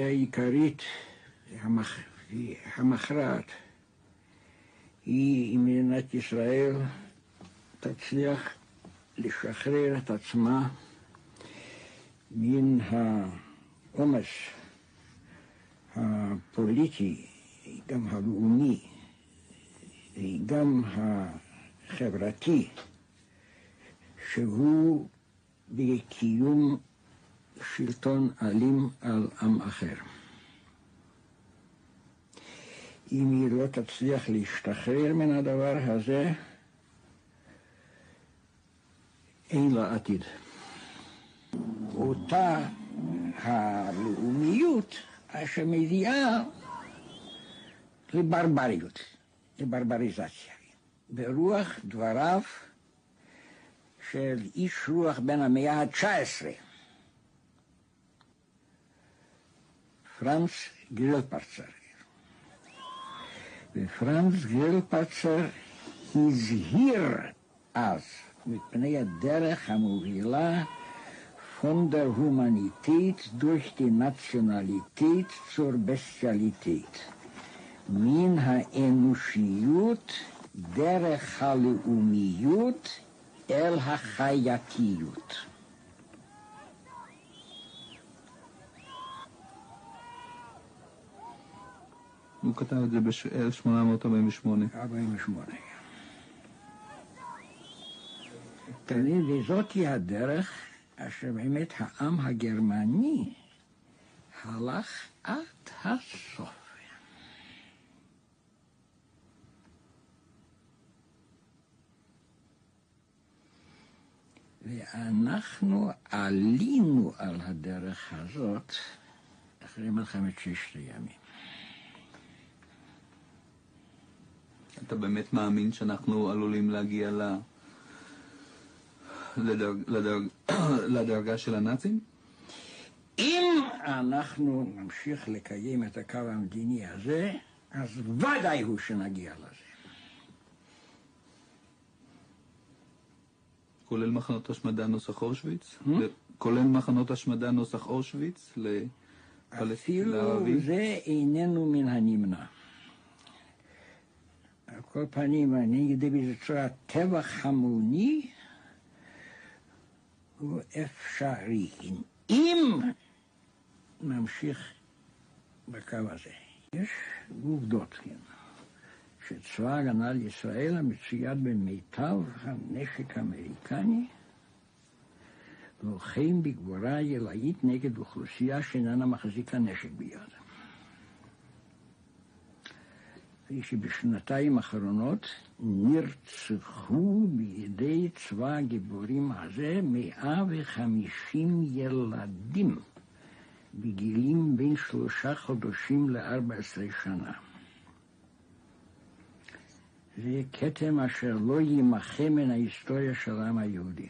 העיקרית, המכרעת, היא אם מדינת ישראל תצליח לשחרר את עצמה מן העומס הפוליטי, גם הלאומי, גם החברתי, שהוא בקיום שלטון אלים על עם אחר. אם היא לא תצליח להשתחרר מן הדבר הזה, אין לה עתיד. אותה הלאומיות אשר מביאה לברבריות, לברבריזציה. ברוח דבריו של איש רוח בן המאה ה-19, פרנץ גרילפרצר. ופרנץ גרילפרצר הזהיר אז מפני הדרך המובילה von der Humanität durch die Nationalität zur Bestialität. מן האנושיות דרך הלאומיות אל החייתיות. הוא כתב את זה ב-1848. 48. וזאת היא הדרך אשר באמת העם הגרמני הלך עד הסוף. ואנחנו עלינו על הדרך הזאת אחרי מלחמת ששת הימים. אתה באמת מאמין שאנחנו עלולים להגיע לדרגה של הנאצים? אם אנחנו נמשיך לקיים את הקו המדיני הזה, אז ודאי הוא שנגיע לזה. כולל מחנות השמדה נוסח אושוויץ? כולל מחנות השמדה נוסח אושוויץ לפלסטינים לערבים? אפילו זה איננו מן הנמנע. על כל פנים, אני יודע באיזה צורה, טבח המוני הוא אפשרי. אם נמשיך בקו הזה. יש עובדות, כן. שצבא ההגנה לישראל המצויד במיטב הנשק האמריקני לוחם בגבורה ילאית נגד אוכלוסייה שאיננה מחזיקה נשק ביד. ושבשנתיים האחרונות נרצחו בידי צבא הגיבורים הזה 150 ילדים בגילים בין 3 חודשים ל-14 שנה. זה כתם אשר לא יימחה מן ההיסטוריה של העם היהודי.